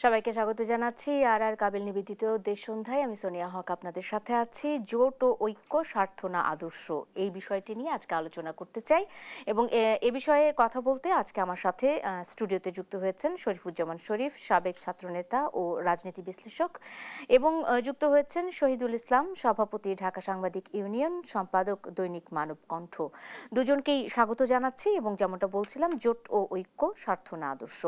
সবাইকে স্বাগত জানাচ্ছি আর কাবিল নিবেদিত দেশ সন্ধ্যায়। আমি সোনিয়া হক আপনাদের সাথে আছি। জোট ও ঐক্য, স্বার্থ না আদর্শ, এই বিষয়টি নিয়ে আজকে আলোচনা করতে চাই এবং এ বিষয়ে কথা বলতে আজকে আমার সাথে স্টুডিওতে যুক্ত হয়েছেন শরীফুজ্জামান শরীফ, সাবেক ছাত্রনেতা ও রাজনীতি বিশ্লেষক, এবং যুক্ত হয়েছেন শহীদুল ইসলাম, সভাপতি ঢাকা সাংবাদিক ইউনিয়ন, সম্পাদক দৈনিক মানব কণ্ঠ। দুজনকেই স্বাগত জানাচ্ছি এবং যেমনটা বলছিলাম, জোট ও ঐক্য, স্বার্থ না আদর্শ।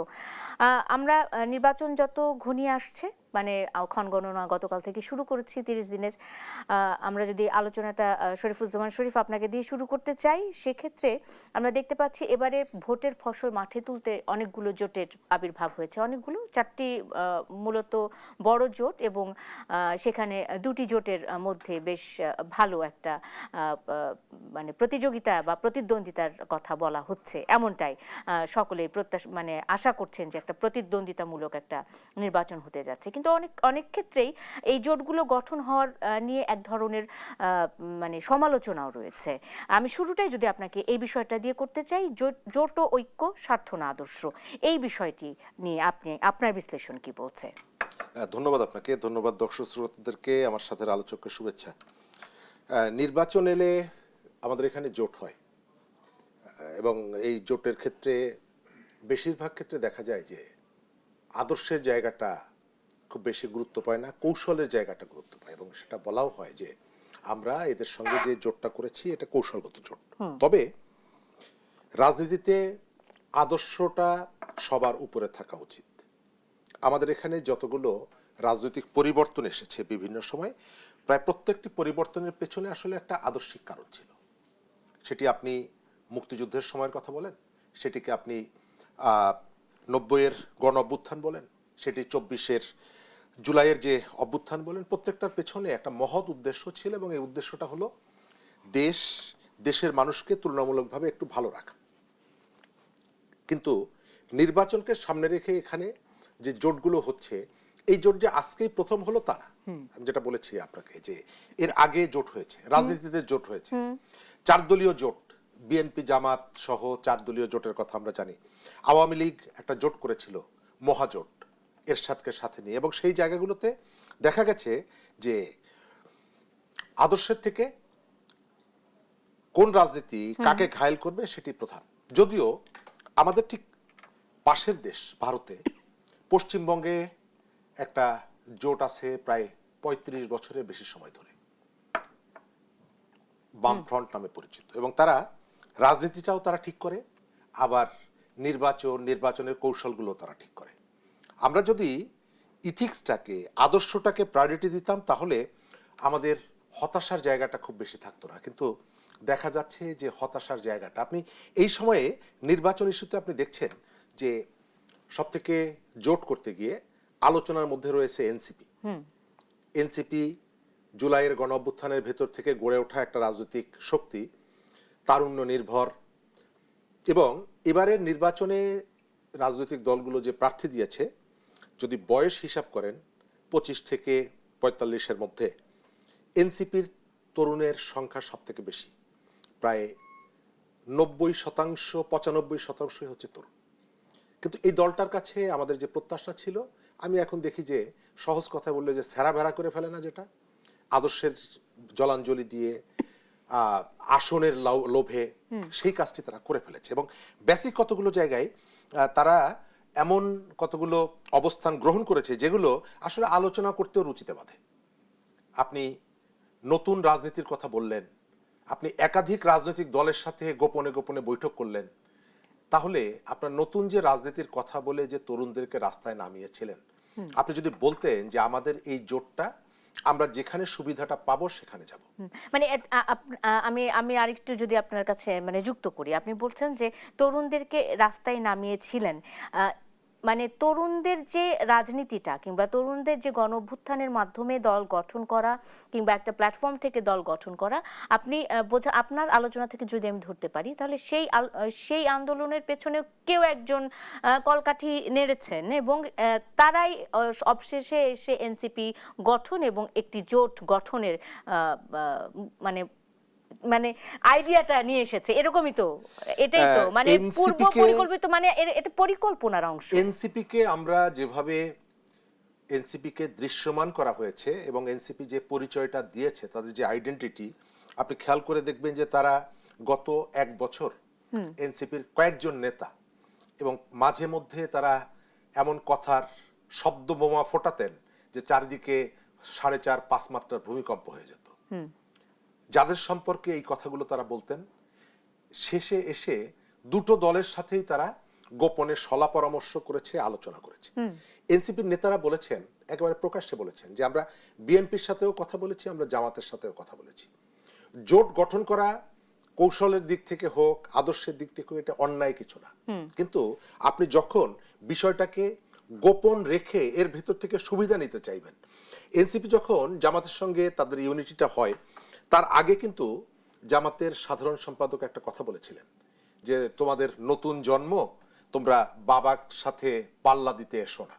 আমরা নির্বাচন যত ঘনিয়ে আসছে, মানে ক্ষণগণনা গতকাল থেকে শুরু করেছি 30 দিনের, আমরা যদি আলোচনাটা শরীফুজ্জামান শরীফ আপনাকে দিয়ে শুরু করতে চাই, সেক্ষেত্রে আমরা দেখতে পাচ্ছি এবারে ভোটের ফসল মাঠে তুলতে অনেকগুলো জোটের আবির্ভাব হয়েছে। অনেকগুলো, 4টি মূলত বড় জোট, এবং সেখানে 2টি জোটের মধ্যে বেশ ভালো একটা মানে প্রতিযোগিতা বা প্রতিদ্বন্দ্বিতার কথা বলা হচ্ছে। এমনটাই সকলে মানে আশা করছেন যে একটা প্রতিদ্বন্দ্বিতামূলক একটা নির্বাচন হতে যাচ্ছে। কিন্তু অনেক ক্ষেত্রেই এই জোটগুলো গঠন হওয়ার নিয়ে এক ধরনের মানে সমালোচনাও রয়েছে। আমি শুরুটাই যদি আপনাকে এই বিষয়টা দিয়ে করতে চাই, জোট ও ঐক্য, স্বার্থ না আদর্শ, এই বিষয়টি নিয়ে আপনার বিশ্লেষণ কি বলছে? ধন্যবাদ আপনাকে, ধন্যবাদ দর্শক শ্রোতাদেরকে, আমার সাথে আলোচককে শুভেচ্ছা। নির্বাচন এলে আমাদের এখানে জোট হয় এবং এই জোটের ক্ষেত্রে বেশিরভাগ ক্ষেত্রে দেখা যায় যে আদর্শের জায়গাটা খুব বেশি গুরুত্ব পায় না, কৌশলের জায়গাটা গুরুত্ব পায়, এবং সেটা বলাও হয় যে আমরা এদের সঙ্গে যে জোটটা করেছি এটা কৌশলগত জোট। তবে রাজনীতিতে আদর্শটা সবার উপরে থাকা উচিত। আমাদের এখানে যতগুলো রাজনৈতিক পরিবর্তন এসেছে বিভিন্ন সময়, প্রায় প্রত্যেকটি পরিবর্তনের পেছনে আসলে একটা আদর্শিক কারণ ছিল। সেটি আপনি মুক্তিযুদ্ধের সময়ের কথা বলেন, সেটিকে আপনি 90-এর গণ অভ্যুত্থান বলেন, সেটি 24-এর জুলাইয়ের যে অভ্যুত্থান বলেন, প্রত্যেকটার পেছনে একটা মহৎ উদ্দেশ্য ছিল, এবং এই উদ্দেশ্যটা হলো দেশের মানুষকে তুলনামূলকভাবে একটু ভালো রাখা। কিন্তু নির্বাচনকে সামনে রেখে এখানে যে জোটগুলো হচ্ছে, এই জোট যে আজকেই প্রথম হলো তা না। আমি যেটা বলেছি আপনাকে যে এর আগে জোট হয়েছে, রাজনীতিতে জোট হয়েছে, 4 দলীয় জোট, বিএনপি জামাত সহ 4 দলীয় জোটের কথা আমরা জানি। আওয়ামী লীগ একটা জোট করেছিল, মহাজোট, এরশাদকে সাথে নিয়ে, এবং সেই জায়গাগুলোতে দেখা গেছে যে আদর্শের থেকে কোন রাজনীতি কাকে ঘায়েল করবে সেটি প্রধান। যদিও আমাদের ঠিক পাশের দেশ ভারতে, পশ্চিমবঙ্গে একটা জোট আছে প্রায় 35 বছরের বেশি সময় ধরে, বামফ্রন্ট নামে পরিচিত, এবং তারা রাজনীতিটাও তারা ঠিক করে, আবার নির্বাচনের কৌশলগুলো তারা ঠিক করে। আমরা যদি ইথিক্সটাকে, আদর্শটাকে প্রায়োরিটি দিতাম, তাহলে আমাদের হতাশার জায়গাটা খুব বেশি থাকতো না। কিন্তু দেখা যাচ্ছে যে হতাশার জায়গাটা, আপনি এই সময়ে নির্বাচন ইস্যুতে আপনি দেখছেন যে সব থেকে জোট করতে গিয়ে আলোচনার মধ্যে রয়েছে এনসিপি, জুলাইয়ের গণ অভ্যুত্থানের ভেতর থেকে গড়ে ওঠা একটা রাজনৈতিক শক্তি, তারুণ্য নির্ভর, এবং এবারের নির্বাচনে রাজনৈতিক দলগুলো যে প্রার্থী দিয়েছে, যদি বয়স হিসাব করেন 25 থেকে 45-এর মধ্যে, এনসিপির তরুণের সংখ্যা সব থেকে বেশি, প্রায় 90%, 95% হচ্ছে তরুণ। কিন্তু এই দলটার কাছে আমাদের যে প্রত্যাশা ছিল, আমি এখন দেখি যে সহজ কথা বললে যে সেরা ভেড়া করে ফেলে না, যেটা আদর্শের জলাঞ্জলি দিয়ে আসনের লোভে, সেই কাজটি তারা করে ফেলেছে। এবং বেসিক কতগুলো জায়গায় তারা এমন কতগুলো অবস্থান গ্রহণ করেছে যেগুলো আসলে আলোচনা করতেও রুচিতে বাধে। আপনি নতুন রাজনীতির কথা বললেন, আপনি একাধিক রাজনৈতিক দলের সাথে গোপনে গোপনে বৈঠক করলেন, তাহলে আপনার নতুন যে রাজনীতির কথা বলে যে তরুণদেরকে রাস্তায় নামিয়েছিলেন, আপনি যদি বলতেন যে আমাদের এই জোটটা আমরা যেখানে সুবিধাটা পাবো সেখানে যাব। মানে আমি আরেকটু যদি আপনার কাছে মানে যুক্ত করি, আপনি বলছেন যে তরুণদেরকে রাস্তায় নামিয়েছিলেন, মানে তরুণদের যে রাজনীতিটা কিংবা তরুণদের যে গণ অভ্যুত্থানের মাধ্যমে দল গঠন করা কিংবা একটা প্ল্যাটফর্ম থেকে দল গঠন করা, আপনি আপনার আলোচনা থেকে যদি আমি ধরতে পারি, তাহলে সেই আন্দোলনের পেছনে কেউ একজন কলকাঠি নেড়েছেন, এবং তারাই অবশেষে এসে এনসিপি গঠন এবং একটি জোট গঠনের মানে মানে আইডিয়াটা নিয়ে এসেছে, এরকমই তো, এটাই তো মানে পূর্ব পরিকল্পিত, মানে এটা পরিকল্পনার অংশ। এনসিপি কে আমরা যেভাবে এনসিপিকে দৃশ্যমান করা হয়েছে এবং এনসিপি যে পরিচয়টা দিয়েছে, তাদের যে আইডেন্টিটি, আপনি খেয়াল করে দেখবেন যে তারা গত 1 বছর এনসিপির কয়েকজন নেতা এবং মাঝে মধ্যে তারা এমন কথার শব্দ বোমা ফোটাতেন যে চারিদিকে 4.5-5 মাত্রার ভূমিকম্প হয়ে যেত। যাদের সম্পর্কে এই কথাগুলো তারা বলতেন, শেষে এসে দুটো দলের সাথেই তারা গোপনে সলা পরামর্শ করেছে, আলোচনা করেছে। এনসিপির নেতারা বলেছেন, একেবারে প্রকাশ্যে বলেছেন যে আমরা বিএনপির সাথেও কথা বলেছি, আমরা জামাতের সাথেও কথা বলেছি। জোট গঠন করা কৌশলের দিক থেকে হোক, আদর্শের দিক থেকে হোক, এটা অন্যায় কিছু না। কিন্তু আপনি যখন বিষয়টাকে গোপন রেখে এর ভেতর থেকে সুবিধা নিতে চাইবেন, এনসিপি যখন জামাতের সঙ্গে তাদের ইউনিটিটা হয়, তার আগে কিন্তু জামাতের সাধারণ সম্পাদক একটা কথা বলেছিলেন যে তোমাদের নতুন জন্ম, তোমরা বাবার সাথে পাল্লা দিতে এসো না।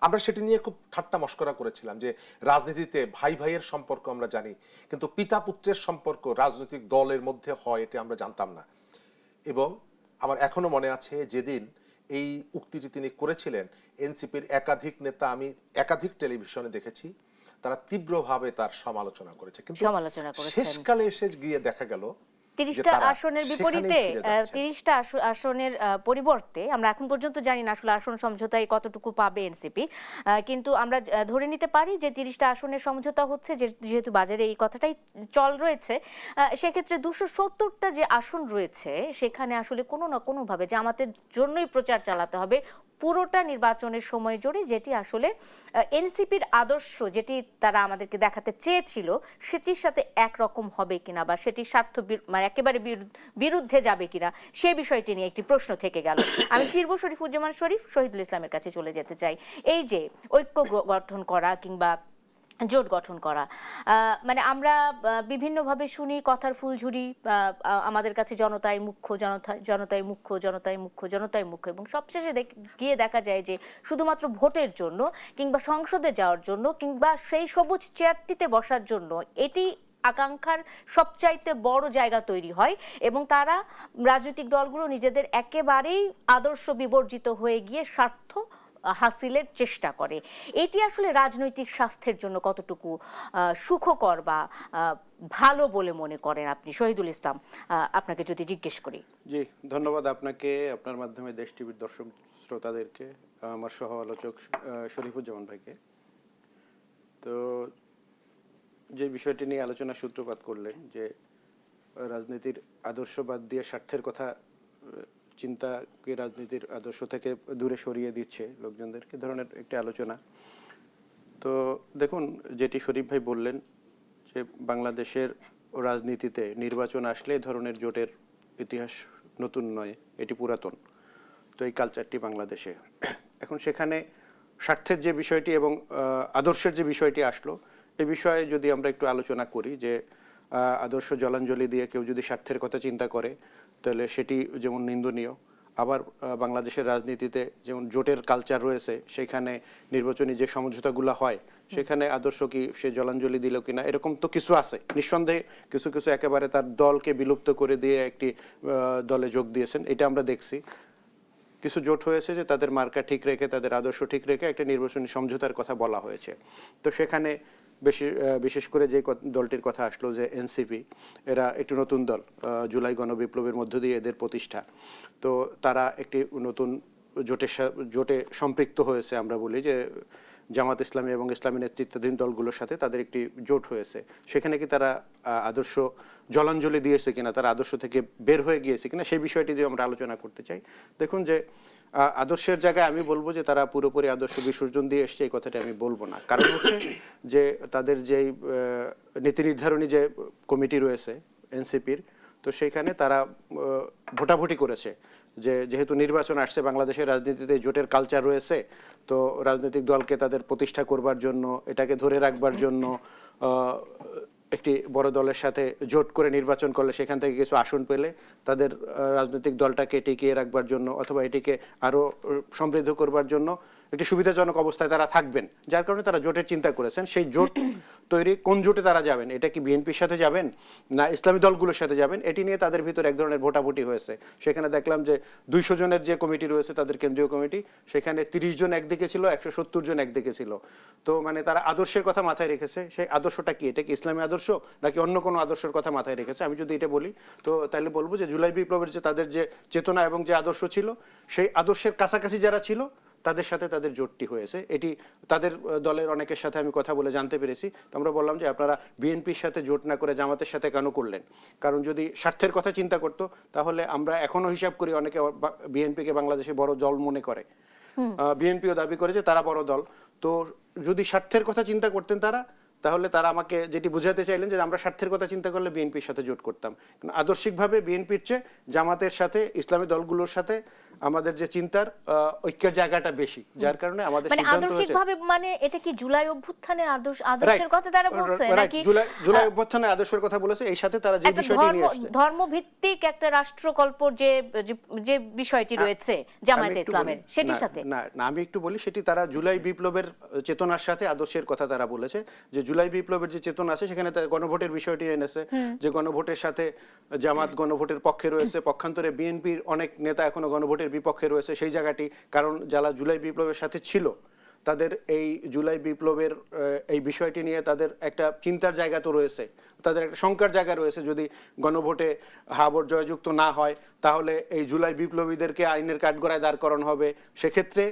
আমরা সেটি নিয়ে খুব ঠাট্টা মশকরা করেছিলাম যে রাজনীতিতে ভাই ভাইয়ের সম্পর্ক আমরা জানি, কিন্তু পিতা পুত্রের সম্পর্ক রাজনৈতিক দলের মধ্যে হয় এটা আমরা জানতাম না। এবং আমার এখনো মনে আছে যেদিন এই উক্তিটি তিনি করেছিলেন, এনসিপির একাধিক নেতা আমি একাধিক টেলিভিশনে দেখেছি, তারা তীব্রভাবে তার সমালোচনা করেছে। কিন্তু শেষকালে এসে গিয়ে দেখা গেল 30টা আসনের বিপরীতে 30টা আসনের পরিবর্তে আমরা এখন পর্যন্ত জানি না আসলে আসন সমঝোতায় কতটুকু পাবে এনসিপি, কিন্তু আমরা ধরে নিতে পারি যে 30টা আসনের সমঝোতা হচ্ছে, যেহেতু বাজারে এই কথাটাই চল রয়েছে। সেক্ষেত্রে 270টা যে আসন রয়েছে সেখানে আসলে কোনো না কোনোভাবে জামাতের জন্যই প্রচার চালাতে হবে পুরোটা নির্বাচনের সময় জুড়ে, যেটি আসলে এনসিপির আদর্শ যেটি তারা আমাদেরকে দেখাতে চেয়েছিল সেটির সাথে একরকম হবে কিনা বা সেটির স্বার্থ মানে একেবারে বিরুদ্ধে যাবে কিনা সে বিষয়টি নিয়ে একটি প্রশ্ন থেকে গেল। আমি ফিরবো শরীফুজ্জামান শরীফ, শহীদুল ইসলামের কাছে চলে যেতে চাই। এই যে ঐক্য গঠন করা কিংবা জোট গঠন করা, মানে আমরা বিভিন্নভাবে শুনি কথার ফুলঝুরি, আমাদের কাছে জনতাই মুখ্য, জনতাই মুখ্য, জনতাই মুখ্য, জনতাই মুখ্য, এবং সবশেষে গিয়ে দেখা যায় যে শুধুমাত্র ভোটের জন্য কিংবা সংসদে যাওয়ার জন্য কিংবা সেই সবুজ চেয়ারটিতে বসার জন্য এটি আকাঙ্ক্ষার সবচাইতে বড় জায়গা তৈরি হয় এবং তারা রাজনৈতিক দলগুলো নিজেদের একেবারেই আদর্শ বিবর্জিত হয়ে গিয়ে স্বার্থ হাসিলের চেষ্টা করে। এটি আসলে রাজনৈতিক স্বাস্থ্যের জন্য কতটুকু সুখকর বা ভালো বলে মনে করেন আপনি? শহীদুল ইসলাম, আপনাকে যদি জিজ্ঞেস করি। জি, ধন্যবাদ আপনাকে, আপনার মাধ্যমে দেশ টিভির দর্শক শ্রোতাদেরকে, আমার সহ আলোচক শরীফুজ্জামান ভাইকে। তো যে বিষয়টি নিয়ে আলোচনা সূত্রপাত করলেন যে রাজনীতির আদর্শবাদ দিয়ে স্বার্থের কথা, চিন্তাকে রাজনীতির আদর্শ থেকে দূরে সরিয়ে দিচ্ছে লোকজনদেরকে, ধরনের একটি আলোচনা। তো দেখুন, যেটি শরীফ ভাই বললেন যে বাংলাদেশের রাজনীতিতে নির্বাচন আসলে এই ধরনের জোটের ইতিহাস নতুন নয়, এটি পুরাতন। তো এই কালচারটি বাংলাদেশে এখন, সেখানে স্বার্থের যে বিষয়টি এবং আদর্শের যে বিষয়টি আসলো, এই বিষয়ে যদি আমরা একটু আলোচনা করি যে আদর্শ জলাঞ্জলি দিয়ে কেউ যদি স্বার্থের কথা চিন্তা করে তাহলে সেটি যেমন নিন্দনীয়। আবার বাংলাদেশের রাজনীতিতে যেমন জোটের কালচার রয়েছে, সেখানে নির্বাচনী যে সমঝোতাগুলো হয় সেখানে আদর্শ কি সে জলাঞ্জলি দিল কিনা, এরকম তো কিছু আছে নিঃসন্দেহে। কিছু কিছু একেবারে তার দলকে বিলুপ্ত করে দিয়ে একটি দলে যোগ দিয়েছেন, এটা আমরা দেখছি। কিছু জোট হয়েছে যে তাদের মার্কা ঠিক রেখে, তাদের আদর্শ ঠিক রেখে একটা নির্বাচনী সমঝোতার কথা বলা হয়েছে। তো সেখানে বিশেষ করে যে দলটির কথা আসলো যে এনসিপি, এরা একটি নতুন দল, জুলাই গণবিপ্লবের মধ্য দিয়ে এদের প্রতিষ্ঠা। তো তারা একটি নতুন জোটে সম্পৃক্ত হয়েছে। আমরা বলি যে জামাত ইসলামী এবং ইসলামী নেতৃত্বাধীন দলগুলোর সাথে তাদের একটি জোট হয়েছে। সেখানে কি তারা আদর্শ জলাঞ্জলি দিয়েছে কিনা, তারা আদর্শ থেকে বের হয়ে গিয়েছে কিনা, সেই বিষয়টি দিয়ে আমরা আলোচনা করতে চাই। দেখুন যে আদর্শের জায়গায় আমি বলবো যে তারা পুরোপুরি আদর্শ বিসর্জন দিয়ে এসছে, এই কথাটা আমি বলবো না। কারণ হচ্ছে যে তাদের যেই নীতি নির্ধারণী যে কমিটি রয়েছে এনসিপির, তো সেইখানে তারা ভোটাভুটি করেছে যে যেহেতু নির্বাচন আসছে, বাংলাদেশের রাজনীতিতে জোটের কালচার রয়েছে, তো রাজনৈতিক দলকে তাদের প্রতিষ্ঠা করবার জন্য, এটাকে ধরে রাখবার জন্য একটি বড় দলের সাথে জোট করে নির্বাচন করলে সেখান থেকে কিছু আসন পেলে তাদের রাজনৈতিক দলটাকে টিকিয়ে রাখবার জন্য অথবা এটিকে আরও সমৃদ্ধ করবার জন্য একটি সুবিধাজনক অবস্থায় তারা থাকবেন, যার কারণে তারা জোটের চিন্তা করেছেন। সেই জোট তৈরি, কোন জোটে তারা যাবেন, এটা কি বিএনপির সাথে যাবেন না ইসলামী দলগুলোর সাথে যাবেন, এটি নিয়ে তাদের ভিতরে এক ধরনের ভোটাভুটি হয়েছে। সেখানে দেখলাম যে 200 জনের যে কমিটি রয়েছে তাদের কেন্দ্রীয় কমিটি, সেখানে 30 জন একদিকে ছিল, 170 জন একদিকে ছিল। তো মানে তারা আদর্শের কথা মাথায় রেখেছে। সেই আদর্শটা কি, এটা কি ইসলামী আদর্শ নাকি অন্য কোনো আদর্শের কথা মাথায় রেখেছে? আমি যদি এটা বলি তো তাহলে বলবো যে জুলাই বিপ্লবের যে তাদের যে চেতনা এবং যে আদর্শ ছিল, সেই আদর্শের কাছাকাছি যারা ছিল তাদের সাথে তাদের জোটটি হয়েছে। এটি তাদের দলের অনেকের সাথে আমি কথা বলে জানতে পেরেছি। তো আমরা বললাম যে আপনারা বিএনপির সাথে জোট না করে জামাতের সাথে কেন করলেন? কারণ যদি স্বার্থের কথা চিন্তা করতো তাহলে আমরা এখনো হিসাব করি, অনেকে বিএনপিকে বাংলাদেশে বড় দল মনে করে, বিএনপিও দাবি করে যে তারা বড় দল। তো যদি স্বার্থের কথা চিন্তা করতেন তারা, তাহলে তারা আমাকে যেটি বুঝাতে চাইলেন যে আমরা স্বার্থের কথা চিন্তা করলে বিএনপির সাথে জোট করতাম। কিন্তু আদর্শিকভাবে বিএনপির চেয়ে জামাতের সাথে, ইসলামী দলগুলোর সাথে আমাদের যে চিন্তার ঐক্যের জায়গাটা বেশি, যার কারণে আমাদের মানে সিদ্ধান্ত হয়েছে। আদর্শিকভাবে মানে এটা কি জুলাই অভ্যুত্থানের আদর্শের কথা তারা বলছে নাকি জুলাই অভ্যুত্থানের আদর্শের কথা বলেছে? এই সাথে তারা যে একটা বিষয়টি নিয়ে আসছে, ধর্মভিত্তিক একটা রাষ্ট্রকল্পর যে বিষয়টি রয়েছে জামায়াতে ইসলামের, সেটির সাথে না না, আমি একটু বলি, সেটি তারা জুলাই বিপ্লবের চেতনার সাথে আদর্শের কথা তারা বলেছে। যে জুলাই বিপ্লবের যে চেতনা আছে সেখানে তারা গণভোটের বিষয়টি এনেছে, যে গণভোটের সাথে জামাত গণভোটের পক্ষে রয়েছে, পক্ষান্তরে বিএনপির অনেক নেতা এখনো গণভোটের বিপক্ষে রয়েছে। সেই জায়গাটি, কারণ যারা জুলাই বিপ্লবের সাথে ছিল তাদের এই জুলাই বিপ্লবের এই বিষয়টি নিয়ে তাদের একটা চিন্তার জায়গা তো রয়েছে, তাদের একটা শঙ্কার জায়গা রয়েছে। যদি গণভোটে হাবর জয়যুক্ত না হয় তাহলে এই জুলাই বিপ্লবীদেরকে আইনের কাঠগড়ায় দাঁড় করানো হবে। সেক্ষেত্রে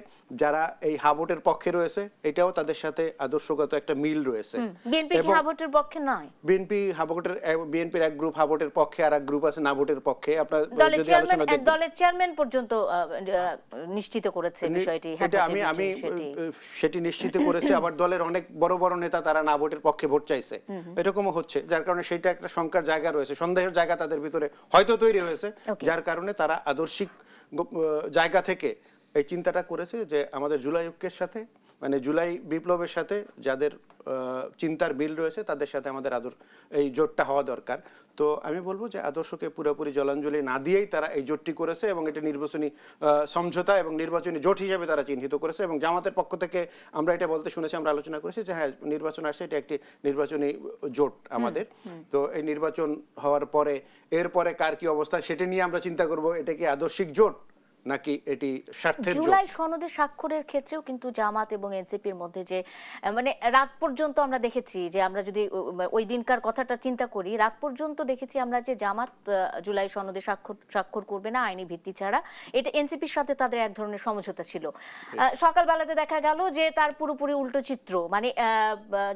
যারা এই হাবটের পক্ষে রয়েছে এটাও তাদের সাথে আদর্শগত একটা মিল রয়েছে। বিএনপি কি হাবটের পক্ষে নয়? বিএনপির এক গ্রুপ হাবটের পক্ষে, আর এক গ্রুপ আছে না ভোটের পক্ষে। আপনার যদি আলোচনা দেখেন, দলের চেয়ারম্যান পর্যন্ত নিশ্চিত করেছে বিষয়টি। এটা আমি সেটি নিশ্চিত করেছে। আবার দলের অনেক বড় বড় নেতা তারা না ভোটের পক্ষে ভোট চাইছে, এরকমও হচ্ছে। যার কারণে সেটা একটা শঙ্কার জায়গা রয়েছে, সন্দেহের জায়গা তাদের ভিতরে হয়তো তৈরি হয়েছে, যার কারণে তারা আদর্শিক জায়গা থেকে এই চিন্তাটা করেছে যে আমাদের জুলাই ঐক্যের সাথে, মানে জুলাই বিপ্লবের সাথে যাদের চিন্তার মিল রয়েছে তাদের সাথে আমাদের এই জোটটা হওয়া দরকার। তো আমি বলবো যে আদর্শকে পুরোপুরি জলাঞ্জলি না দিয়েই তারা এই জোটটি করেছে এবং এটা নির্বাচনী সমঝোতা এবং নির্বাচনী জোট হিসেবে তারা চিহ্নিত করেছে। এবং জামাতের পক্ষ থেকে আমরা এটা বলতে শুনেছি, আমরা আলোচনা করেছি যে হ্যাঁ, নির্বাচন আসছে, এটা একটি নির্বাচনী জোট আমাদের। তো এই নির্বাচন হওয়ার পরে এরপরে কার কি অবস্থা সেটা নিয়ে আমরা চিন্তা করব, এটা কি আদর্শিক জোট নাকি এটি স্বার্থের জোট। জুলাই সনদে স্বাক্ষরের ক্ষেত্রেও কিন্তু জামাত এবং এনসিপির মধ্যে যে মানে রাত পর্যন্ত আমরা দেখেছি, যে আমরা যদি ওই দিনকার কথাটা চিন্তা করি, রাত পর্যন্ত দেখেছি আমরা যে জামাত জুলাই সনদে স্বাক্ষর করবে না আইনি ভিত্তি ছাড়া। এটা এনসিপির সাথে তাদের এক ধরনের সমঝোতা ছিল। সকালবেলাতে দেখা গেল যে তার পুরোপুরি উল্টো চিত্র, মানে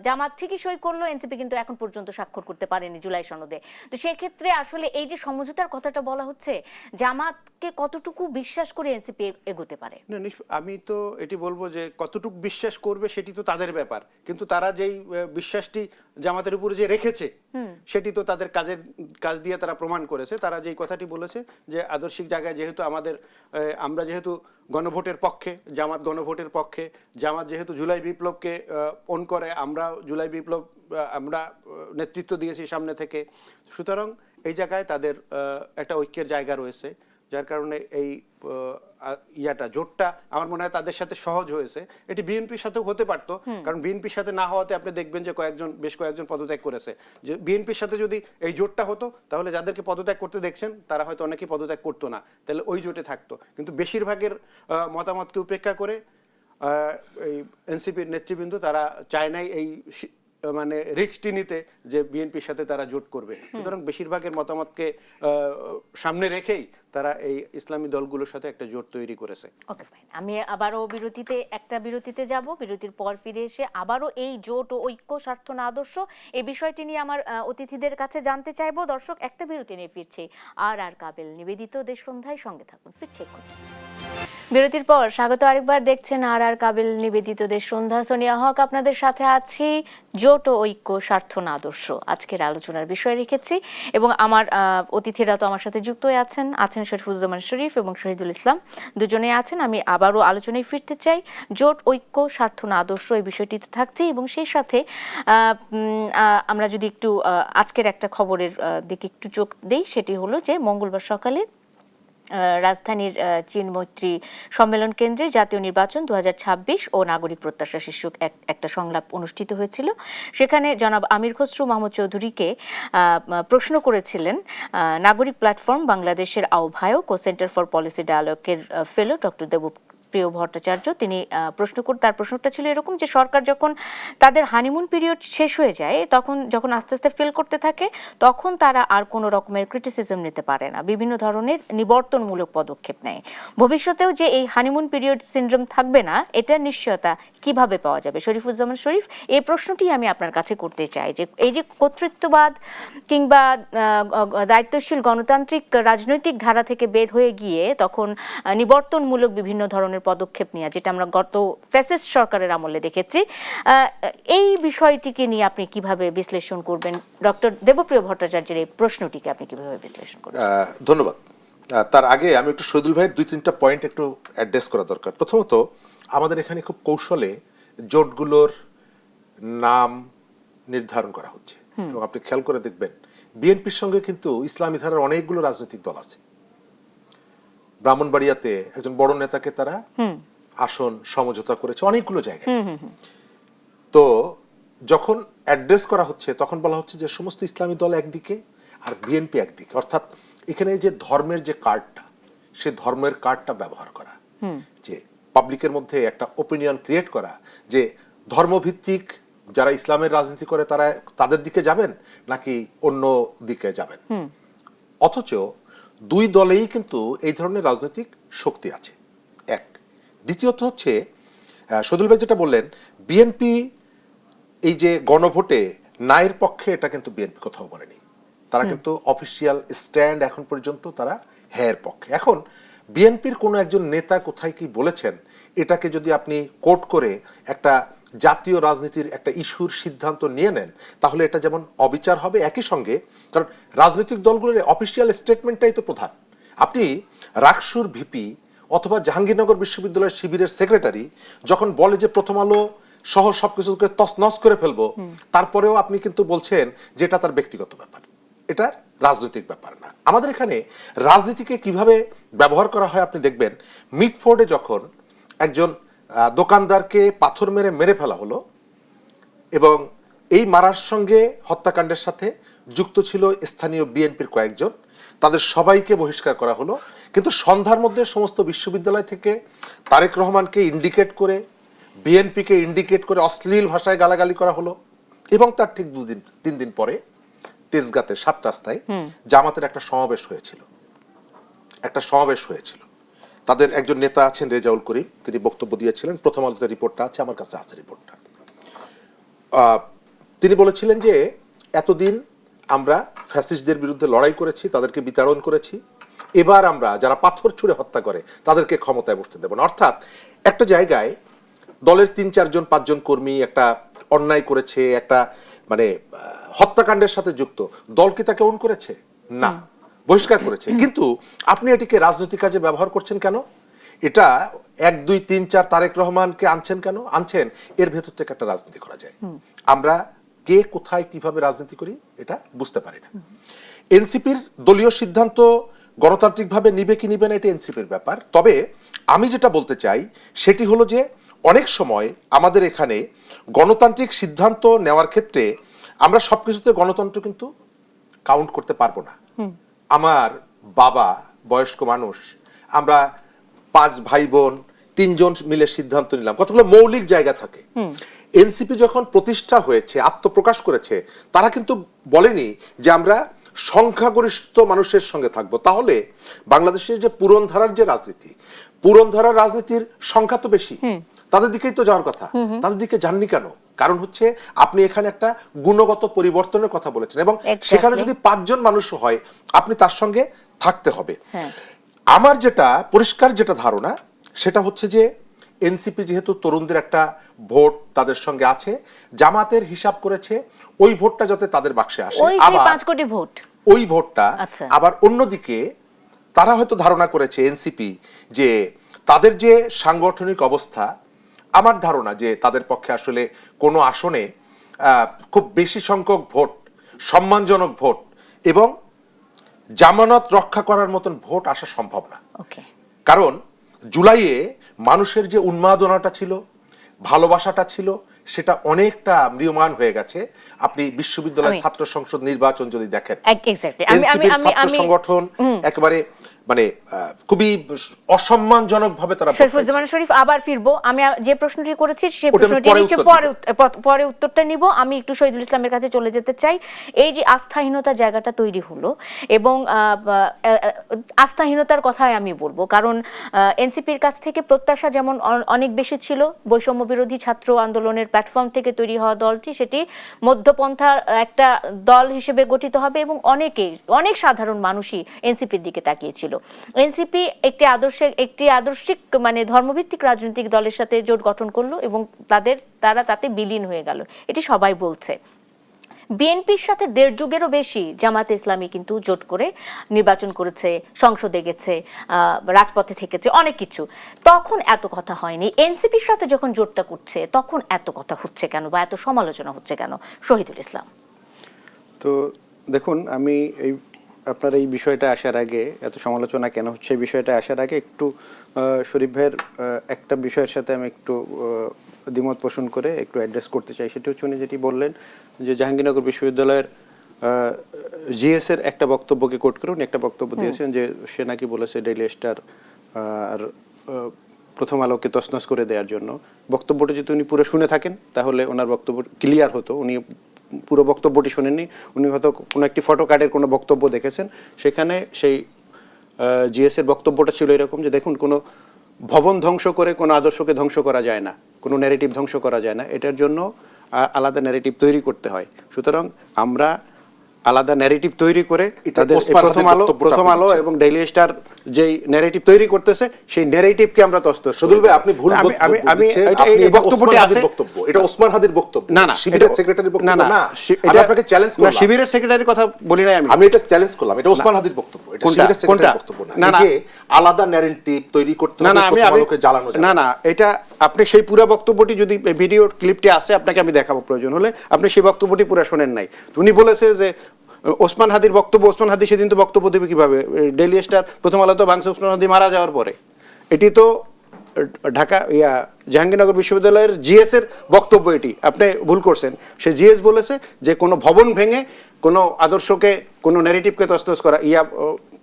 জামাত ঠিকই সই করলো, এনসিপি কিন্তু এখন পর্যন্ত স্বাক্ষর করতে পারেনি জুলাই সনদে। তো সেক্ষেত্রে আসলে এই যে সমঝোতার কথাটা বলা হচ্ছে, জামাতকে কতটুকু বিশ্বাস করে এনসিপি এগোতে পারে? আমি তো এটি বলবো যে কতটুকু বিশ্বাস করবে সেটি তো তাদের ব্যাপার, কিন্তু তারা যেই বিশ্বাসটি জামাতের উপরে যে রেখেছে সেটি তো তাদের কাজ দিয়ে তারা প্রমাণ করেছে। তারা যেই কথাটি বলেছে যে আদর্শিক জায়গায় যেহেতু আমরা যেহেতু গণভোটের পক্ষে, জামাত গণভোটের পক্ষে, জামাত যেহেতু জুলাই বিপ্লবকে অন করে, আমরা জুলাই বিপ্লব আমরা নেতৃত্ব দিয়েছি সামনে থেকে, সুতরাং এই জায়গায় তাদের একটা ঐক্যের জায়গা রয়েছে, যার কারণে এই জোটটা আমার মনে হয় তাদের সাথে সহজ হয়েছে। এটি বিএনপির সাথেও হতে পারতো, কারণ বিএনপির সাথে না হওয়াতে আপনি দেখবেন যে বেশ কয়েকজন পদত্যাগ করেছে। যে বিএনপির সাথে যদি এই জোটটা হতো তাহলে যাদেরকে পদত্যাগ করতে দেখছেন তারা হয়তো অনেকেই পদত্যাগ করতো না, তাহলে ওই জোটে থাকতো। কিন্তু বেশিরভাগের মতামতকে উপেক্ষা করে এই এনসিপির নেতৃবৃন্দ তারা চায় নাই এই মানে রিস্কটি নিতে যে বিএনপির সাথে তারা জোট করবে। সুতরাং বেশিরভাগের মতামতকে সামনে রেখেই তারা এই ইসলামী দলগুলোর সাথে একটা জোট তৈরি করেছে। ওকে, ফাইন। আমি আবারও একটা বিরতিতে যাব। বিরতির পর ফিরে এসে আবারও এই জোট ও ঐক্য, স্বার্থ না আদর্শ, এই বিষয়টি নিয়ে আমার অতিথিদের কাছে জানতে চাইবো। দর্শক, একটা বিরতি নিয়ে ফিরছি। আর কাবেল নিবেদিত দেশ সন্ধ্যায়, সঙ্গে থাকুন। ফিরছি এক্ষুনি। বিরতির পর স্বাগত আরেকবার। দেখছেন আর কাবেল নিবেদিত দেশ সন্ধ্যা। সোনিয়া হক আপনাদের সাথে আছি। জোট ও ঐক্য, স্বার্থ না আদর্শ আজকের আলোচনার বিষয় রেখেছি, এবং আমার অতিথিরা তো আমার সাথে যুক্ত হয়ে আছেন শরীফুজ্জামান শরীফ এবং শহীদুল ইসলাম, দুজনেই আছেন। আমি আবারও আলোচনায় ফিরতে চাই। জোট, ঐক্য, স্বার্থ না আদর্শ এই বিষয়টিতে থাকছে, এবং সেই সাথে আমরা যদি একটু আজকের একটা খবরের দিকে একটু চোখ দেই, সেটি হলো যে মঙ্গলবার সকালে রাজধানীর চীন মৈত্রী সম্মেলন কেন্দ্রে জাতীয় নির্বাচন 2026 ও নাগরিক প্রত্যাশা শীর্ষক একটা সংলাপ অনুষ্ঠিত হয়েছিল। সেখানে জনাব আমির খসরু মাহমুদ চৌধুরীকে প্রশ্ন করেছিলেন নাগরিক প্ল্যাটফর্ম বাংলাদেশের আহ্বায়ক ও সেন্টার ফর পলিসি ডায়ালগের ফেলো ডক্টর দেবপ্রিয় ভট্টাচার্য। তিনি তার প্রশ্নটা ছিল এরকম যে সরকার যখন তাদের হানিমুন পিরিয়ড শেষ হয়ে যায়, যখন আস্তে আস্তে ফেল করতে থাকে, তখন তারা আর কোনো রকমের ক্রিটিসিজম নিতে পারে না, বিভিন্ন ধরনের নিবর্তনমূলক পদক্ষেপ নেয়। ভবিষ্যতেও যে এই হানিমুন পিরিয়ড সিনড্রোম থাকবে না, এটার নিশ্চয়তা কিভাবে পাওয়া যাবে? শরীফুজ্জামান শরীফ, এই প্রশ্নটি আমি আপনার কাছে করতে চাই যে এই যে কর্তৃত্ববাদ কিংবা দায়িত্বশীল গণতান্ত্রিক রাজনৈতিক ধারা থেকে বের হয়ে গিয়ে তখন নিবর্তনমূলক বিভিন্ন ধরনের পদক্ষেপ নেওয়া, যেটা আমরা গত ফ্যাসিস্ট সরকারের আমলে দেখেছি, এই বিষয়টিকে নিয়ে আপনি কিভাবে বিশ্লেষণ করবেন? ডক্টর দেবপ্রিয় ভট্টাচার্যের এই প্রশ্নটিকে আপনি কিভাবে বিশ্লেষণ করবেন? ধন্যবাদ। তার আগে আমি একটু শহীদুল ভাইয়ের 2-3টা পয়েন্ট একটু অ্যাড্রেস করা দরকার। প্রথমত, আমাদের এখানে খুব কৌশলে জোটগুলোর নাম নির্ধারণ করা হচ্ছে এবং আপনি খেয়াল করে দেখবেন বিএনপির সঙ্গে কিন্তু ইসলামী ধারার অনেকগুলো রাজনৈতিক দল আছে। ব্রাহ্মণবাড়িয়াতে একজন বড় নেতাকে তারা আসন সমঝোতা করেছে অনেকগুলো জায়গায়। তো যখন অ্যাড্রেস করা হচ্ছে তখন বলা হচ্ছে যে সমস্ত ইসলামী দল একদিকে আর বিএনপি একদিকে, অর্থাৎ এখানে যে ধর্মের যে কার্ডটা, সে ধর্মের কার্ডটা ব্যবহার করা, যে পাবলিকের মধ্যে একটা ওপিনিয়ন ক্রিয়েট করা যে ধর্মভিত্তিক যারা ইসলামের রাজনীতি করে তারা তাদের দিকে যাবেন নাকি অন্য দিকে যাবেন। অথচ দুই দলেই কিন্তু এই ধরনের রাজনৈতিক শক্তি আছে। এক, দ্বিতীয়ত হচ্ছে সদুল ভাই যেটা বললেন, বিএনপি এই যে গণভোটে নায়ের পক্ষে, এটা কিন্তু বিএনপি কোথাও বলেনি। তারা কিন্তু অফিসিয়াল স্ট্যান্ড এখন পর্যন্ত তারা হ্যাঁর পক্ষে। এখন বিএনপির কোনো একজন নেতা কোথায় কি বলেছেন, এটাকে যদি আপনি কোট করে একটা জাতীয় রাজনীতির একটা ইস্যুর সিদ্ধান্ত নিয়ে নেন, তাহলে এটা যেমন অবিচার হবে, একই সঙ্গে কারণ রাজনৈতিক দলগুলোর অফিসিয়াল স্টেটমেন্টটাই তো প্রধান। আপনি রাকসুর ভিপি অথবা জাহাঙ্গীরনগর বিশ্ববিদ্যালয়ের শিবিরের সেক্রেটারি যখন বলে যে প্রথম আলো সহ সবকিছুকে তছনছ করে ফেলবো, তারপরেও আপনি কিন্তু বলছেন যে এটা তার ব্যক্তিগত ব্যাপার, এটা রাজনৈতিক ব্যাপার না। আমাদের এখানে রাজনীতিকে কিভাবে ব্যবহার করা হয় আপনি দেখবেন, মিটফোর্ডে যখন একজন দোকানদারকে পাথর মেরে ফেলা হলো এবং এই মারার সঙ্গে হত্যাকাণ্ডের সাথে যুক্ত ছিল স্থানীয় বিএনপির কয়েকজন, তাদের সবাইকে বহিষ্কার করা হলো। কিন্তু সন্ধ্যার মধ্যে সমস্ত বিশ্ববিদ্যালয় থেকে তারেক রহমানকে ইন্ডিকেট করে, বিএনপিকে ইন্ডিকেট করে অশ্লীল ভাষায় গালাগালি করা হলো। এবং তার ঠিক 3 দিন পরে তেজগাঁতে 7 রাস্তায় জামাতের একটা সমাবেশ হয়েছিল। তাদের একজন নেতা আছেন রেজাউল করিম, তিনি বক্তব্য দিয়েছিলেন। প্রথম আলোতে রিপোর্টটা আছে, আমার কাছে আছে রিপোর্টটা। তিনি বলেছিলেন যে এতদিন আমরা ফ্যাসিস্টদের বিরুদ্ধে লড়াই করেছি, তাদেরকে বিতাড়ন করেছি, এবার আমরা যারা পাথর ছুঁড়ে হত্যা করে তাদেরকে ক্ষমতায় বসতে দেব না। অর্থাৎ একটা জায়গায় দলের 3-4-5 কর্মী একটা অন্যায় করেছে, একটা মানে হত্যাকাণ্ডের সাথে যুক্ত, দল কি তাকে অন করেছে? না, বহিষ্কার করেছে। কিন্তু আপনি এটিকে রাজনৈতিক কাজে ব্যবহার করছেন কেন? এটা 1, 2, 3, 4 তারেক রহমানকে আনছেন কেন? আনছেন এর ভেতর থেকে একটা রাজনীতি করা যায়। আমরা কে কোথায় কিভাবে রাজনীতি করি এটা বুঝতে পারি না। এনসিপির দলীয় সিদ্ধান্ত গণতান্ত্রিকভাবে নিবে কি নিবে না, এটা এনসিপির ব্যাপার। তবে আমি যেটা বলতে চাই সেটি হলো যে অনেক সময় আমাদের এখানে গণতান্ত্রিক সিদ্ধান্ত নেওয়ার ক্ষেত্রে আমরা সবকিছুতে গণতন্ত্র কিন্তু কাউন্ট করতে পারবো না। আমার বাবা বয়স্ক মানুষ, আমরা 5 ভাই বোন 3 জন মিলে সিদ্ধান্ত নিলাম, কতগুলো মৌলিক জায়গা থাকে। এনসিপি যখন প্রতিষ্ঠা হয়েছে, আত্মপ্রকাশ করেছে, তারা কিন্তু বলেনি যে আমরা সংখ্যাগরিষ্ঠ মানুষের সঙ্গে থাকবো। তাহলে বাংলাদেশের যে পুরনধারার যে রাজনীতি, পুরনধারার রাজনীতির সংখ্যা তো বেশি, তাদের দিকেই তো যাওয়ার কথা, তাদের দিকে যাননি কেন? কারণ হচ্ছে আপনি এখানে একটা গুণগত পরিবর্তনের কথা বলেছেন এবং সেখানে যদি 5 জন মানুষ হয় আপনি তার সঙ্গে থাকতে হবে। আমার যেটা পরিষ্কার যেটা ধারণা সেটা হচ্ছে যে এনসিপি যেহেতু তরুণদের একটা ভোট তাদের সঙ্গে আছে, জামাতের হিসাব করেছে ওই ভোটটা যাতে তাদের বাক্সে আসে, আবার 5 কোটি ভোট, ওই ভোটটা আবার অন্যদিকে তারা হয়তো ধারণা করেছে এনসিপি যে তাদের যে সাংগঠনিক অবস্থা, আমার ধারণা যে তাদের পক্ষে আসলে কোনো আসনে খুব বেশি সংখ্যক ভোট, সম্মানজনক ভোট এবং জামানত রক্ষা করার মতন ভোট আসা সম্ভব না। ওকে, কারণ জুলাইয়ে মানুষের যে উন্মাদনাটা ছিল, ভালোবাসাটা ছিল, সেটা অনেকটা ম্রিয়মাণ হয়ে গেছে। আপনি বিশ্ববিদ্যালয় ছাত্র সংসদ নির্বাচন যদি দেখেন, এক্স্যাক্টলি, এনসিপির ছাত্র সংগঠন একেবারে মানে খুবই অসম্মানজনক ভাবে তারা শরীফুজ্জামান শরীফ আবার ফিরবো। আমি যে প্রশ্নটি করেছি সেই ওটা আমি প্রশ্নটি পরে নিশ্চয়ই উত্তর পরে উত্তরটা নিব। আমি একটু শহীদুল ইসলামের কাছে চলে যেতে চাই। এই যে আস্থাহীনতার জায়গাটা তৈরি হলো, এবং আস্থাহীনতার কথাই আমি বলবো, কারণ এনসিপির কাছ থেকে প্রত্যাশা যেমন অনেক বেশি ছিল, বৈষম্য বিরোধী ছাত্র আন্দোলনের প্ল্যাটফর্ম থেকে তৈরি হওয়া দলটি সেটি মধ্যপন্থার একটা দল হিসেবে গঠিত হবে, এবং অনেক সাধারণ মানুষই এনসিপির দিকে তাকিয়েছিল। এনসিপি একটি আদর্শিক মানে ধর্মভিত্তিক রাজনৈতিক দলের সাথে জোট গঠন করলো, এবং তারা তাতে বিলীন হয়ে গেল, এটি সবাই বলছে। বিএনপির সাথে 1.5 যুগেরও বেশি জামাতে ইসলামী কিন্তু জোট করে নির্বাচন করেছে, সংসদে গেছে, রাজপথে থেকেছে, অনেক কিছু। তখন এত কথা হয়নি। এনসিপির সাথে যখন জোটটা করছে তখন এত কথা হচ্ছে কেন, বা এত সমালোচনা হচ্ছে কেন? শহীদুল ইসলাম। তো দেখুন, আমি আপনার এই বিষয়টা আসার আগে, এত সমালোচনা কেন হচ্ছে এই বিষয়টা আসার আগে একটু শরীফ ভাইয়ের একটা বিষয়ের সাথে আমি একটু দ্বিমত পোষণ করে একটু অ্যাড্রেস করতে চাই। সেটা হচ্ছে উনি যেটি বললেন যে জাহাঙ্গীরনগর বিশ্ববিদ্যালয়ের জিএস এর একটা বক্তব্যকে কোট করে উনি একটা বক্তব্য দিয়েছেন যে সে নাকি বলেছে ডেইলি স্টার আর প্রথম আলোকে তছনছ করে দেওয়ার জন্য। বক্তব্যটা যদি উনি পুরো শুনে থাকেন তাহলে ওনার বক্তব্য ক্লিয়ার হতো। উনি পুরো বক্তব্যটি শোনেননি, উনি হয়তো কোনো একটি ফটো কার্ডের কোনো বক্তব্য দেখেছেন। সেখানে সেই জিএস এর বক্তব্যটা ছিল এরকম যে দেখুন, কোনো ভবন ধ্বংস করে কোনো আদর্শকে ধ্বংস করা যায় না, কোনো ন্যারেটিভ ধ্বংস করা যায় না, এটার জন্য আলাদা ন্যারেটিভ তৈরি করতে হয়। সুতরাং আমরা আলাদা ন্যারেটিভ তৈরি করে তাদের প্রথম আলো এবং ডেইলি স্টার যেই ন্যারেটিভ তৈরি করতেছে সেই ন্যারেটিভকে আমরা তছনছ। সদুল ভাই, আপনি ভুল আমি এই বক্তব্যটি আছে, এটা ওসমান হাদির বক্তব্য, না না, শিবিরের সেক্রেটারির বক্তব্য না। আমি আপনাকে চ্যালেঞ্জ করলাম, শিবিরের সেক্রেটারির কথা বলি নাই আমি এটা চ্যালেঞ্জ করলাম, এটা ওসমান হাদির বক্তব্য, এটা শিবিরের সেক্রেটারির বক্তব্য না। এই যে আলাদা ন্যারেটিভ তৈরি করতে হবে, প্রথম আলোকে জ্বালানো যায় না। এটা আপনি সেই পুরো বক্তব্যটি যদি ভিডিও ক্লিপটি আছে আপনাকে আমি দেখাবো প্রয়োজন হলে, আপনি সেই বক্তব্যটি পুরো শোনেন নাই। উনি বলেছে যে ওসমান হাদির বক্তব্য, ওসমান হাদি সেদিন তো বক্তব্য দেবে কিভাবে? ডেইলি স্টার প্রথম আলো তো বাংলাদেশ ওসমান হাদি মারা যাওয়ার পরে। এটি তো ঢাকা জাহাঙ্গীরনগর বিশ্ববিদ্যালয়ের জিএস এর বক্তব্য, এটি আপনি ভুল করছেন। সে জিএস বলেছে যে কোনো ভবন ভেঙে কোনো আদর্শকে, কোনো ন্যারেটিভকে তছনছ করা,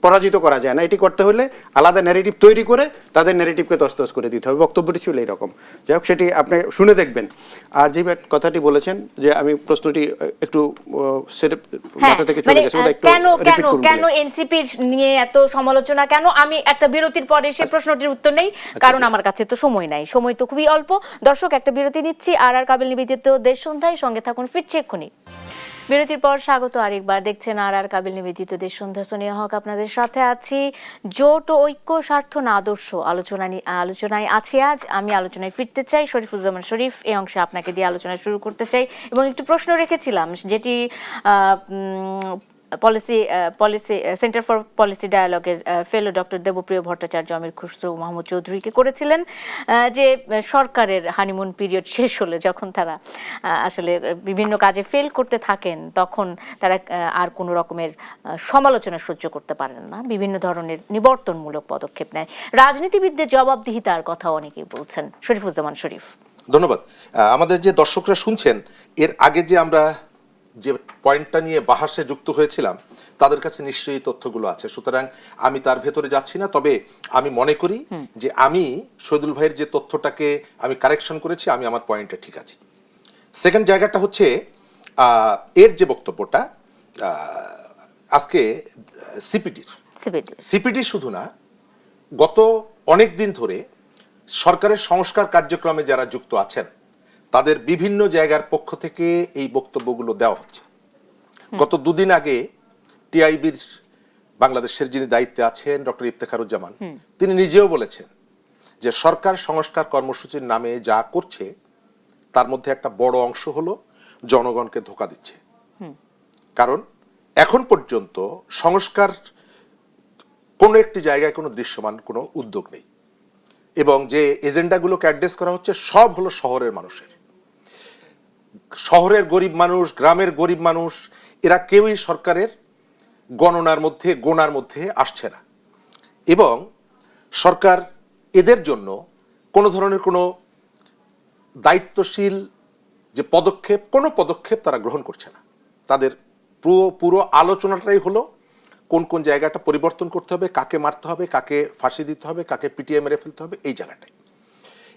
পরাজিত করা যায় না। এটি করতে হলে আলাদা ন্যারেটিভ তৈরি করে তাদের ন্যারেটিভকে তছনছ করে দিতে হবে। বক্তব্যটি ছিল এইরকম। যাই হোক, সেটি আপনি শুনে দেখবেন। আর যে কথাটি বলেছেন যে আমি প্রশ্নটি একটু মাথা থেকে চলে গেছে, ওটা একটু রিপিট করুন। কেন এনসিপির নিয়ে এত সমালোচনা কেন? আমি একটা বিরতির পরে সেই প্রশ্নটির উত্তর নেই, কারণ আমার কাছে তো সময় নাই, সময় তো খুবই অল্প। দর্শক, একটা বিরতি নিচ্ছি। আর কাবিল নিবেদিত দেশ সন্ধ্যায়, সঙ্গে থাকুন, ফিরছে এক্ষুনি। বিরতির পর স্বাগত আরেকবার। দেখছেন আর কাবিল নিবেদিত দেশ সন্ধ্যা। সোনিয়া হক আপনাদের সাথে আছি। জোট ও ঐক্য, স্বার্থ না আদর্শ আলোচনায় আছি আজ। আমি আলোচনায় ফিরতে চাই। শরীফুজ্জামান শরীফ, এই অংশে আপনাকে দিয়ে আলোচনা শুরু করতে চাই, এবং একটু প্রশ্ন রেখেছিলাম যেটি পলিসি সেন্টার ফর পলিসি ডায়ালগের ফেলো ডক্টর দেবপ্রিয় ভট্টাচার্য আমির খুসরো মাহমুদ চৌধুরীকে করেছিলেন, যে সরকারের হানিমুন পিরিয়ড শেষ হলে যখন তারা আসলে বিভিন্ন কাজে ফেল করতে থাকেন, তখন তারা আর কোনো রকমের সমালোচনা সহ্য করতে পারেন না, বিভিন্ন ধরনের নিবর্তনমূলক পদক্ষেপ নেয়। রাজনীতিবিদদের জবাবদিহিতার কথা অনেকেই বলছেন। শরীফুজ্জামান শরীফ। ধন্যবাদ। আমাদের যে দর্শকরা শুনছেন, এর আগে যে আমরা যে পয়েন্টটা নিয়ে বাহাসে যুক্ত হয়েছিলাম, তাদের কাছে নিশ্চয়ই তথ্যগুলো আছে, সুতরাং আমি তার ভেতরে যাচ্ছি না। তবে আমি মনে করি যে আমি শহীদুল ভাইয়ের যে তথ্যটাকে আমি কারেকশন করেছি, আমি আমার পয়েন্টে ঠিক আছি। সেকেন্ড জায়গাটা হচ্ছে এর যে বক্তব্যটা আজকে সিপিডি শুধু না, গত অনেক দিন ধরে সরকারের সংস্কার কার্যক্রমে যারা যুক্ত আছেন তাদের বিভিন্ন জায়গার পক্ষ থেকে এই বক্তব্যগুলো দেওয়া হচ্ছে। গত দুদিন আগে টিআইবির বাংলাদেশের যিনি দায়িত্বে আছেন ডক্টর ইফতেখারুজ্জামান, তিনি নিজেও বলেছেন যে সরকার সংস্কার কর্মসূচির নামে যা করছে তার মধ্যে একটা বড় অংশ হলো জনগণকে ধোঁকা দিচ্ছে। কারণ এখন পর্যন্ত সংস্কার কোনো একটি জায়গায় কোনো দৃশ্যমান কোনো উদ্যোগ নেই, এবং যে এজেন্ডাগুলোকে অ্যাড্রেস করা হচ্ছে সব হলো শহরের মানুষের। শহরের গরিব মানুষ, গ্রামের গরিব মানুষ, এরা কেউই সরকারের গণনার মধ্যে গোনার মধ্যে আসছে না এবং সরকার এদের জন্য কোনো ধরনের কোনো দায়িত্বশীল যে কোনো পদক্ষেপ তারা গ্রহণ করছে না। তাদের পুরো আলোচনাটাই হলো কোন কোন জায়গাটা পরিবর্তন করতে হবে, কাকে মারতে হবে, কাকে ফাঁসি দিতে হবে, কাকে পিটিয়ে মেরে ফেলতে হবে, এই জায়গাটায়।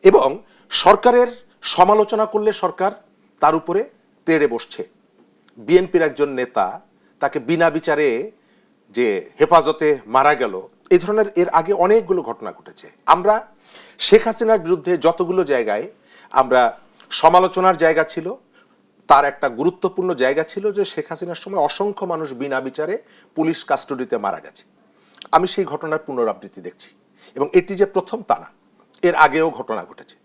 এবং সরকারের সমালোচনা করলে সরকার তার উপরে তেড়ে বসছে। বিএনপির একজন নেতা তাকে বিনা বিচারে যে হেফাজতে মারা গেল, এই ধরনের এর আগে অনেকগুলো ঘটনা ঘটেছে। আমরা শেখ হাসিনার বিরুদ্ধে যতগুলো জায়গায় আমরা সমালোচনার জায়গা ছিল, তার একটা গুরুত্বপূর্ণ জায়গা ছিল যে শেখ হাসিনার সময় অসংখ্য মানুষ বিনা বিচারে পুলিশ কাস্টডিতে মারা গেছে। আমি সেই ঘটনার পুনরাবৃত্তি দেখছি এবং এটি যে প্রথম তা না, এর আগেও ঘটনা ঘটেছে,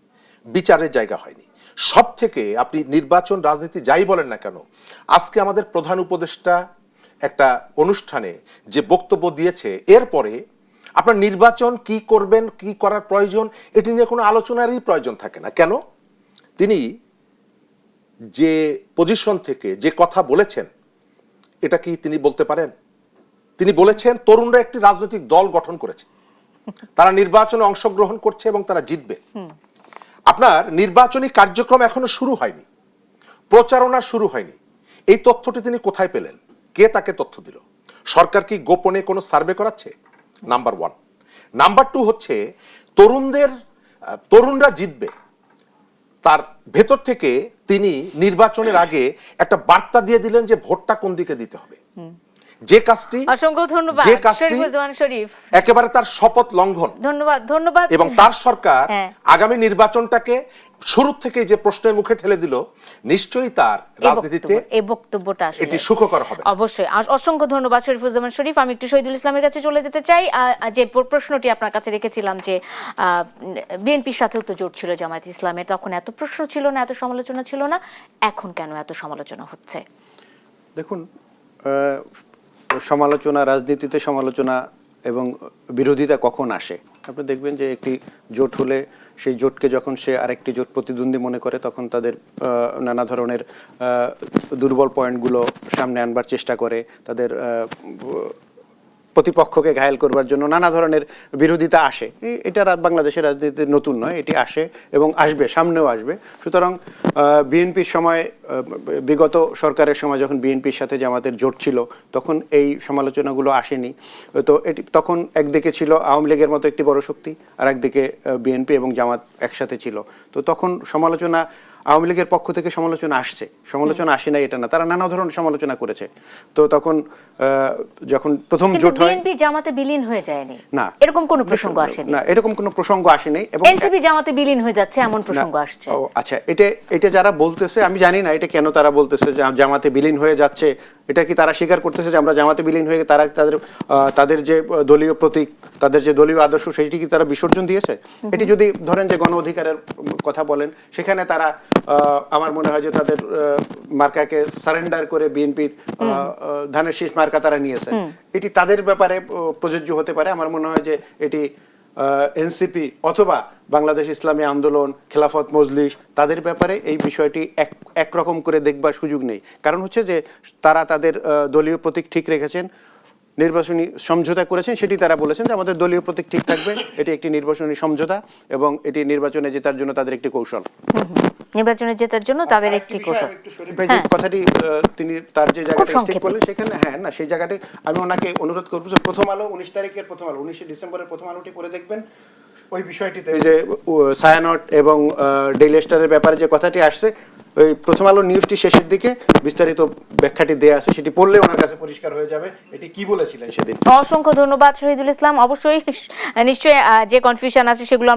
বিচারের জায়গা হয়নি। সব থেকে আপনি নির্বাচন রাজনীতি যাই বলেন না কেন, আজকে আমাদের প্রধান উপদেষ্টা একটা অনুষ্ঠানে যে বক্তব্য দিয়েছে, এরপরে আপনার নির্বাচন কি করবেন, কি করার প্রয়োজন, এটি নিয়ে কোনো আলোচনারই প্রয়োজন থাকে না। কেন? তিনি যে পজিশন থেকে যে কথা বলেছেন, এটা কি তিনি বলতে পারেন? তিনি বলেছেন তরুণরা একটি রাজনৈতিক দল গঠন করেছে, তারা নির্বাচনে অংশগ্রহণ করছে এবং তারা জিতবে। আপনার নির্বাচনী কার্যক্রম এখনো শুরু হয়নি, প্রচারণা শুরু হয়নি। এই তথ্যটি তিনি কোথায় পেলেন? কে তাকে তথ্য দিল? সরকার কি গোপনে কোনো সার্ভে করাচ্ছে? নাম্বার 1। নাম্বার 2 হচ্ছে তরুণরা জিতবে, তার ভেতর থেকে তিনি নির্বাচনের আগে একটা বার্তা দিয়ে দিলেন যে ভোটটা কোন দিকে দিতে হবে। যে কাজটি অসংখ্য ধন্যবাদ শরীফুজ্জামান শরীফ, একেবারে তার শপথ লঙ্ঘন। ধন্যবাদ। এবং তার সরকার আগামী নির্বাচনটাকে শুরু থেকে যে প্রশ্নের মুখে ঠেলে দিল, নিশ্চয়ই তার রাজনীতিতে এই বক্তব্যটা এটি সুখকর হবে। অবশ্যই। অসংখ্য ধন্যবাদ শরীফুজ্জামান শরীফ। আমি একটু শহীদুল ইসলামের কাছে চলে যেতে চাই। যে প্রশ্নটি আপনার কাছে রেখেছিলাম যে বিএনপির সাথেও তো জোট ছিল জামায়াত ইসলামের, তখন এত প্রশ্ন ছিল না, এত সমালোচনা ছিল না, এখন কেন এত সমালোচনা হচ্ছে? দেখুন, সমালোচনা, রাজনীতিতে সমালোচনা এবং বিরোধিতা কখন আসে? আপনি দেখবেন যে একটি জোট হলে সেই জোটকে যখন সে আরেকটি জোট প্রতিদ্বন্দ্বী মনে করে, তখন তাদের নানা ধরনের দুর্বল পয়েন্টগুলো সামনে আনবার চেষ্টা করে, তাদের প্রতিপক্ষকে ঘায়েল করবার জন্য নানা ধরনের বিরোধিতা আসে। এটা বাংলাদেশের রাজনীতিতে নতুন নয়, এটি আসে এবং আসবে, সামনেও আসবে। সুতরাং বিএনপির সময়, বিগত সরকারের সময় যখন বিএনপির সাথে জামাতের জোট ছিল, তখন এই সমালোচনাগুলো আসেনি। তো এটি তখন একদিকে ছিল আওয়ামী লীগের মতো একটি বড় শক্তি, আর একদিকে বিএনপি এবং জামাত একসাথে ছিল। তো তখন সমালোচনা, আওয়ামী লীগের পক্ষ থেকে সমালোচনা আসছে, সমালোচনা আসে নাই এটা না, তারা নানা ধরনের সমালোচনা করেছে। তো তখন যখন প্রথম জোট হয়, বিএনপি জামাতে বিলীন হয়ে যায়নি, না এরকম কোনো প্রসঙ্গ আসেনি। না, এরকম কোনো প্রসঙ্গ আসেনি। এবং এনসিপি জামাতে বিলীন হয়ে যাচ্ছে এমন প্রসঙ্গ আসছে। ও আচ্ছা, এটা যারা বলতেছে, আমি জানি না এটা কেন তারা বলতেছে যে জামাতে বিলীন হয়ে যাচ্ছে। এটা কি তারা স্বীকার করতেছে যে আমরা জামাতে বিলীন হয়ে তারা তাদের যে দলীয় প্রতীক, তাদের যে দলীয় আদর্শ, সেটি কি তারা বিসর্জন দিয়েছে? এটি যদি ধরেন যে গণ অধিকারের কথা বলেন, সেখানে তারা, আমার মনে হয় যে তাদের মার্কাকে সারেন্ডার করে বিএনপির ধানের শীষ মার্কা তারা নিয়েছে। এটি তাদের ব্যাপারে প্রযোজ্য হতে পারে। আমার মনে হয় যে এটি এনসিপি অথবা বাংলাদেশ ইসলামী আন্দোলন, খেলাফত মজলিস, তাদের ব্যাপারে এই বিষয়টি একরকম করে দেখবার সুযোগ নেই। কারণ হচ্ছে যে তারা তাদের দলীয় প্রতীক ঠিক রেখেছেন, নির্বাচনী সমঝোতা করেছেন, সেটি তারা বলেছেন যে আমাদের দলীয় প্রতীক ঠিক থাকবে। এটি একটি নির্বাচনী সমঝোতা এবং এটি নির্বাচনে জেতার জন্য তাদের একটি কৌশল। নির্বাচনে জেতার জন্য তাদের একটি কৌশল। যে কথাটি তিনি তার যে জায়গাটা ঠিক বললেন, সেখানে না, সেই জায়গাটি আমি ওনাকে অনুরোধ করবো যে প্রথম আলো 19 তারিখের প্রথম আলো, 19 ডিসেম্বরের প্রথম আলোটি পড়ে দেখবেন। ওই বিষয়টিতে যে ছায়ানট এবং ডেইলি স্টারের ব্যাপারে যে কথাটি আসছে, ওই প্রথম আলো নিউজটি শেষের দিকে বিস্তারিত ব্যাখ্যাটি দেয়া আছে, সেটি পড়লে ওনার কাছে পরিষ্কার হয়ে যাবে এটি কি বলেছিলেন সেদিন। অসংখ্য ধন্যবাদ শহীদুল ইসলাম। অবশ্যই নিশ্চয়ই যে কনফিউশন আছে সেগুলো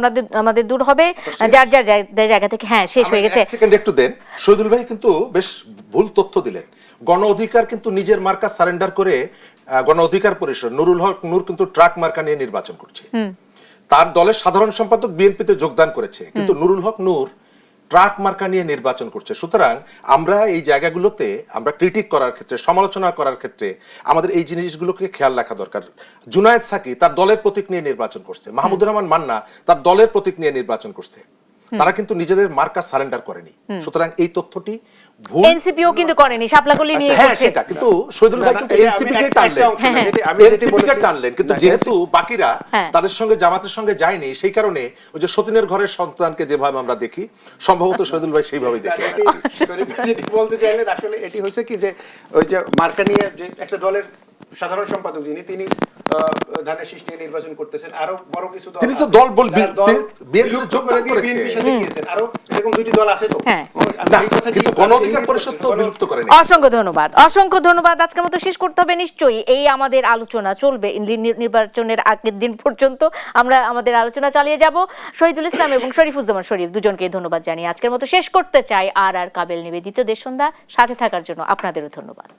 আমাদের দূর হবে, যার যার জায়গা থেকে। হ্যাঁ, শেষ হয়ে গেছে। সেকেন্ড একটু দেন। শহীদুল ভাই কিন্তু বেশ ভুল তথ্য দিলেন। গণ অধিকার কিন্তু নিজের মার্কা সারেন্ডার করে, গণ অধিকার পরিষদ নুরুল হক নূর কিন্তু ট্রাক মার্কা নিয়ে নির্বাচন করছে। তার দলের সাধারণ সম্পাদক বিএনপিতে যোগদান করেছে, কিন্তু নুরুল হক নূর ট্রাক মার্কা নিয়ে নির্বাচন করছে। সুতরাং আমরা এই জায়গাগুলোতে আমরা ক্রিটিক করার ক্ষেত্রে, সমালোচনা করার ক্ষেত্রে আমাদের এই জিনিসগুলোকে খেয়াল রাখা দরকার। জুনায়েদ সাকি তার দলের প্রতীক নিয়ে নির্বাচন করছে, মাহমুদুর রহমান মান্না তার দলের প্রতীক নিয়ে নির্বাচন করছে। তারা কিন্তু নিজেদের মার্কা সারেন্ডার করেনি। সুতরাং এই তথ্যটি ভুল। এনসিপিও কিন্তু করেনি, শাপলাকলি নিয়ে হ্যাঁ করছে। সেটা কিন্তু শহীদুল ভাই কিন্তু এনসিপি কে টানলেন, এনসিপি কে টানলেন, কিন্তু যেহেতু বাকিরা তাদের সঙ্গে জামাতের সঙ্গে যায়নি, সেই কারণে ওই যে সতীনের ঘরের সন্তানকে যেভাবে আমরা দেখি, সম্ভবত শহীদুল ভাই সেইভাবেই দেখে। যেটি বলতে চাইলেন আসলে এটি হয়েছে কি যে ওই যে মার্কা নিয়ে যে একটা দলের সাধারণ সম্পাদক যিনি, তিনি ধানের শীষ নিয়ে নির্বাচন করতেছেন, আরো বড় কিছু দল তিনি তো আছে, দল যারা বিএনপির যোগদান করেছে। বিএনপির সাথে গিয়েছেন, আরো এরকম দুইটি দল আছে তো। হ্যাঁ। না, কিন্তু গণ অধিকার পরিষদ তো বিলুপ্ত করেনি। অসংখ্য ধন্যবাদ, অসংখ্য ধন্যবাদ। আজকের মতো শেষ করতে হবে নিশ্চয়ই। এই আমাদের আলোচনা চলবে নির্বাচনের আগের দিন পর্যন্ত, আমরা আমাদের আলোচনা চালিয়ে যাব। শহীদুল ইসলাম এবং শরীফুজ্জামান শরীফ দুজনকে ধন্যবাদ জানিয়ে আজকের মতো শেষ করতে চাই। আর কাবেল নিবেদিত দেশ সন্ধ্যা সাথে থাকার জন্য আপনাদেরও ধন্যবাদ।